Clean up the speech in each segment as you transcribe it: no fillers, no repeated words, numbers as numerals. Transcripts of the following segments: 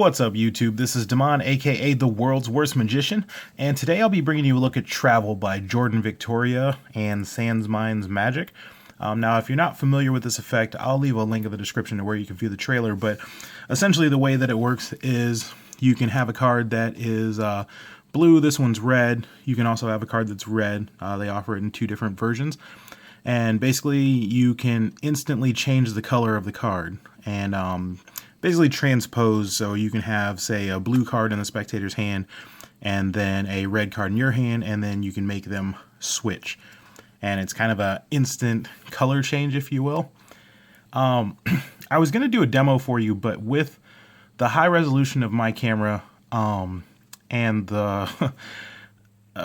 What's up, YouTube? This is Damon, aka the world's worst magician, and today I'll be bringing you a look at Travel by Jordan Victoria and SansMinds Magic. Now, if you're not familiar with this effect, I'll leave a link in the description to where you can view the trailer, but essentially the way that it works is you can have a card that is blue, this one's red. You can also have a card that's red. They offer it in two different versions. And basically, you can instantly change the color of the card and basically transpose. So you can have, say, a blue card in the spectator's hand and then a red card in your hand, and then you can make them switch. And it's kind of a instant color change, if you will. I was going to do a demo for you, but with the high resolution of my camera and the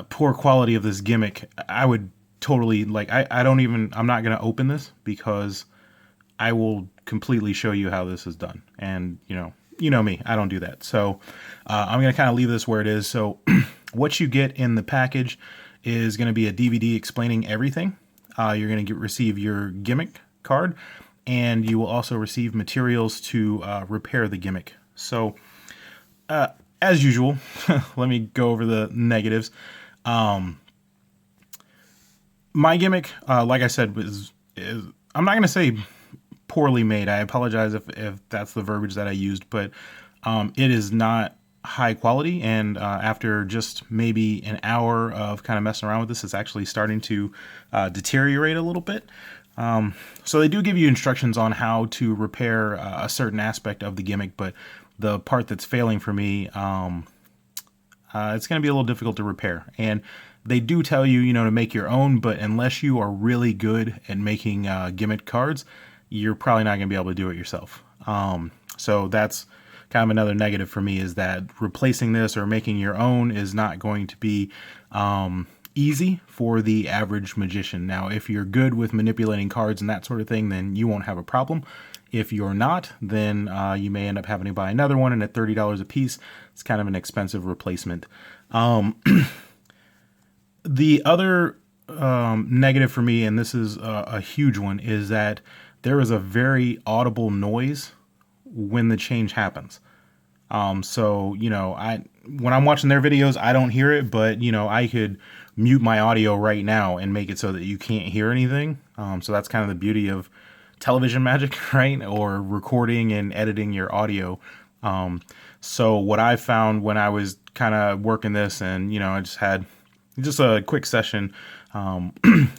poor quality of this gimmick, I would totally, like, I'm not going to open this because I will completely show you how this is done. And, you know me, I don't do that. So I'm going to kind of leave this where it is. So what you get in the package is going to be a DVD explaining everything. You're going to receive your gimmick card, and you will also receive materials to repair the gimmick. So as usual, let me go over the negatives. My gimmick, like I said, is I'm not going to say poorly made. I apologize if that's the verbiage that I used, but it is not high quality. And after just maybe an hour of kind of messing around with this, it's actually starting to deteriorate a little bit. So they do give you instructions on how to repair a certain aspect of the gimmick, but the part that's failing for me, it's going to be a little difficult to repair. And they do tell you, to make your own, but unless you are really good at making gimmick cards, you're probably not going to be able to do it yourself. So that's kind of another negative for me, is that replacing this or making your own is not going to be easy for the average magician. Now, if you're good with manipulating cards and that sort of thing, then you won't have a problem. If you're not, then you may end up having to buy another one, and at $30 a piece, it's kind of an expensive replacement. The other negative for me, and this is a huge one, is that there is a very audible noise when the change happens. So, when I'm watching their videos, I don't hear it, but, I could mute my audio right now and make it so that you can't hear anything. So that's kind of the beauty of television magic, right? Or recording and editing your audio. So what I found when I was kind of working this, and, I just had just a quick session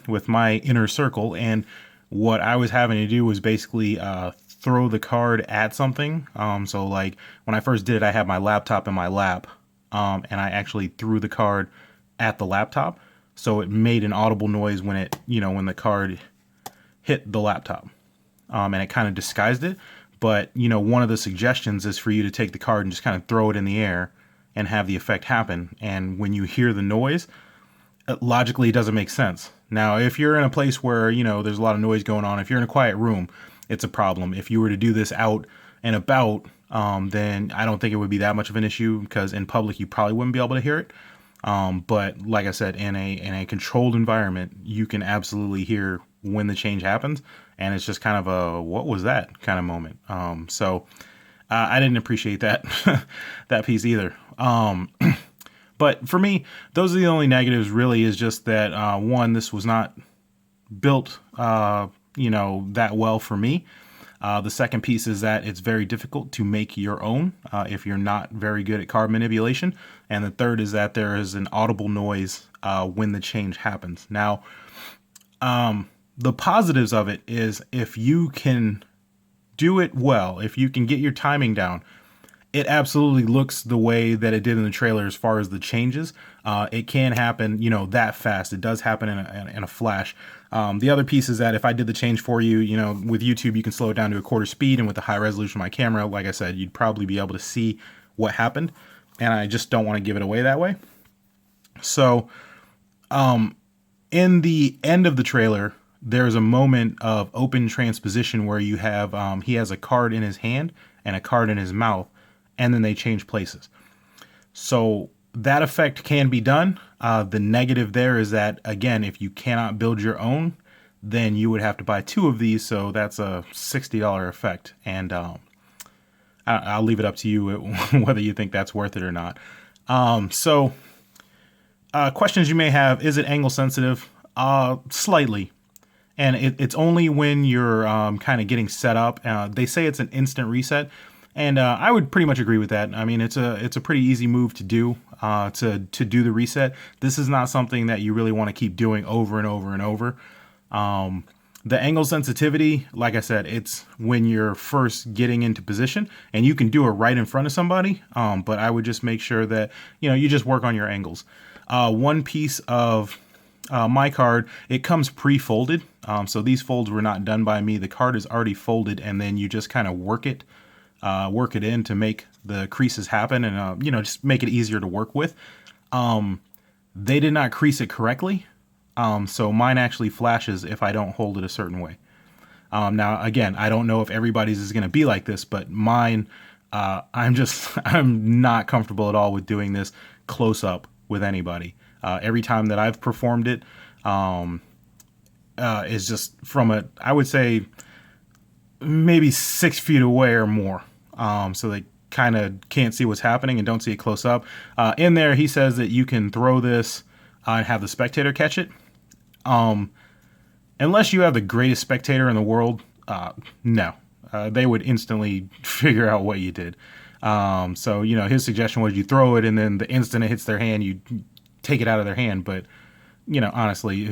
with my inner circle, and what I was having to do was basically throw the card at something. So like when I first did it, I had my laptop in my lap, and I actually threw the card at the laptop, so it made an audible noise when it, when the card hit the laptop, and it kind of disguised it. But one of the suggestions is for you to take the card and just kind of throw it in the air and have the effect happen. And when you hear the noise, logically it doesn't make sense. Now, if you're in a place where, there's a lot of noise going on, if you're in a quiet room, it's a problem. If you were to do this out and about, then I don't think it would be that much of an issue, because in public you probably wouldn't be able to hear it. But like I said, in a controlled environment, you can absolutely hear when the change happens, and it's just kind of a "what was that" kind of moment. So I didn't appreciate that that piece either. But for me, those are the only negatives, really, is just that, one, this was not built, that well for me. The second piece is that it's very difficult to make your own if you're not very good at card manipulation. And the third is that there is an audible noise when the change happens. Now, the positives of it is if you can do it well, if you can get your timing down, it absolutely looks the way that it did in the trailer as far as the changes. It can happen, that fast. It does happen in a flash. The other piece is that if I did the change for you, with YouTube, you can slow it down to a quarter speed. And with the high resolution of my camera, like I said, you'd probably be able to see what happened. And I just don't want to give it away that way. So in the end of the trailer, there's a moment of open transposition where you have, he has a card in his hand and a card in his mouth, and then they change places. So that effect can be done. The negative there is that, again, if you cannot build your own, then you would have to buy two of these. So that's a $60 effect. And I'll leave it up to you whether you think that's worth it or not. Questions you may have: is it angle sensitive? Slightly. And it's only when you're kind of getting set up. They say it's an instant reset, and I would pretty much agree with that. I mean, it's a pretty easy move to do to do the reset. This is not something that you really want to keep doing over and over and over. The angle sensitivity, like I said, it's when you're first getting into position, and you can do it right in front of somebody. But I would just make sure that you just work on your angles. One piece of my card, it comes pre-folded. So these folds were not done by me. The card is already folded, and then you just kind of work it in to make the creases happen, and just make it easier to work with. They did not crease it correctly. So mine actually flashes if I don't hold it a certain way. Now, again, I don't know if everybody's is going to be like this, but mine, I'm not comfortable at all with doing this close up with anybody. Every time that I've performed it, is just from I would say maybe 6 feet away or more. So they kind of can't see what's happening and don't see it close up. In there, he says that you can throw this and have the spectator catch it. Unless you have the greatest spectator in the world, no. They would instantly figure out what you did. So, his suggestion was you throw it, and then the instant it hits their hand, you take it out of their hand. But, honestly,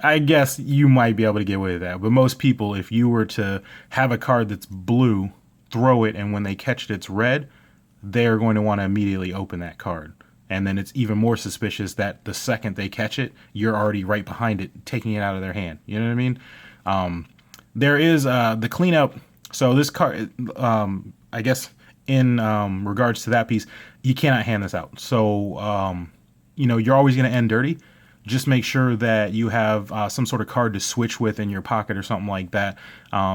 I guess you might be able to get away with that. But most people, if you were to have a card that's blue, throw it, and when they catch it, it's red, they're going to want to immediately open that card. And then it's even more suspicious that the second they catch it, you're already right behind it, taking it out of their hand. You know what I mean? There is the cleanup. So this card, I guess in regards to that piece, you cannot hand this out. So, you're always going to end dirty. Just make sure that you have some sort of card to switch with in your pocket or something like that.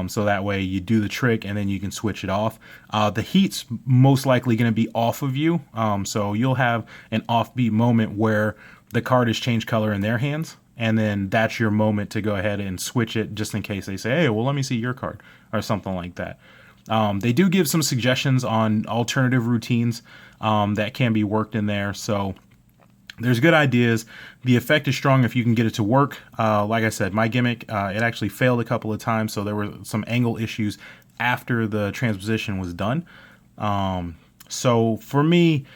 So that way you do the trick and then you can switch it off. The heat's most likely going to be off of you. So you'll have an offbeat moment where the card has changed color in their hands. And then that's your moment to go ahead and switch it just in case they say, hey, well, let me see your card or something like that. They do give some suggestions on alternative routines that can be worked in there. So there's good ideas. The effect is strong if you can get it to work. Like I said, my gimmick, it actually failed a couple of times. So there were some angle issues after the transposition was done. So for me,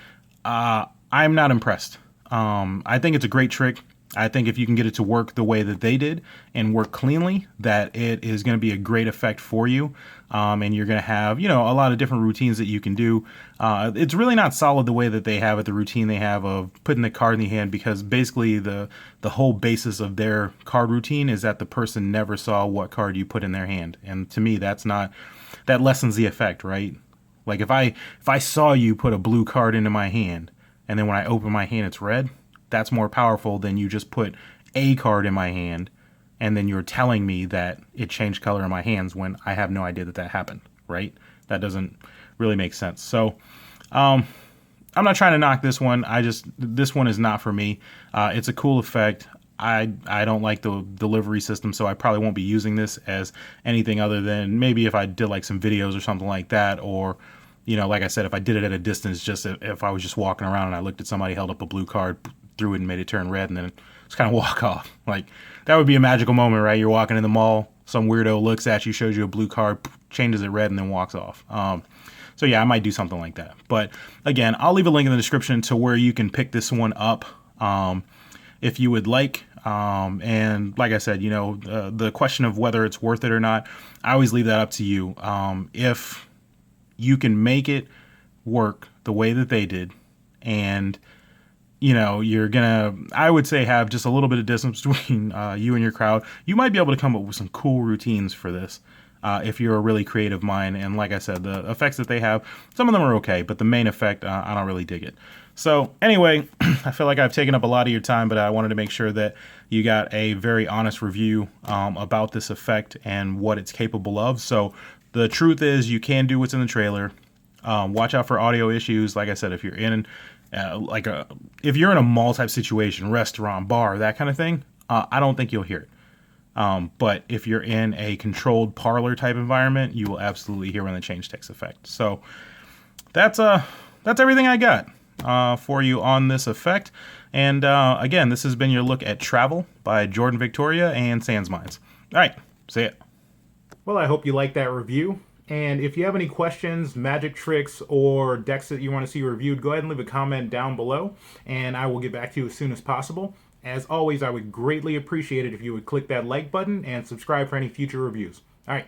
I'm not impressed. I think it's a great trick. I think if you can get it to work the way that they did and work cleanly, that it is going to be a great effect for you. And you're going to have, a lot of different routines that you can do. It's really not solid the way that they have it, the routine they have of putting the card in the hand, because basically the whole basis of their card routine is that the person never saw what card you put in their hand. And to me, that lessens the effect, right? Like if I saw you put a blue card into my hand, and then when I open my hand, it's red, that's more powerful than you just put a card in my hand and then you're telling me that it changed color in my hands when I have no idea that happened, right? That doesn't really make sense. So I'm not trying to knock this one. This one is not for me. It's a cool effect. I don't like the delivery system, so I probably won't be using this as anything other than maybe if I did like some videos or something like that, or like I said, if I did it at a distance, just if I was just walking around and I looked at somebody, held up a blue card, threw it and made it turn red, and then just kind of walk off. Like, that would be a magical moment, right? You're walking in the mall, some weirdo looks at you, shows you a blue card, changes it red, and then walks off. So yeah, I might do something like that. But again, I'll leave a link in the description to where you can pick this one up if you would like. And like I said, the question of whether it's worth it or not, I always leave that up to you. If you can make it work the way that they did, and you're gonna, I would say, have just a little bit of distance between you and your crowd, you might be able to come up with some cool routines for this if you're a really creative mind. And like I said, the effects that they have, some of them are okay, but the main effect, I don't really dig it. So anyway, I feel like I've taken up a lot of your time, but I wanted to make sure that you got a very honest review about this effect and what it's capable of. So the truth is, you can do what's in the trailer. Watch out for audio issues. Like I said, if you're in if you're in a mall type situation, restaurant, bar, that kind of thing, I don't think you'll hear it. But if you're in a controlled parlor type environment, you will absolutely hear when the change takes effect. So that's everything I got for you on this effect. And again, this has been your look at Travel by Jordan Victoria and SansMinds. All right, see ya. Well, I hope you liked that review. And if you have any questions, magic tricks, or decks that you want to see reviewed, go ahead and leave a comment down below, and I will get back to you as soon as possible. As always, I would greatly appreciate it if you would click that like button and subscribe for any future reviews. All right,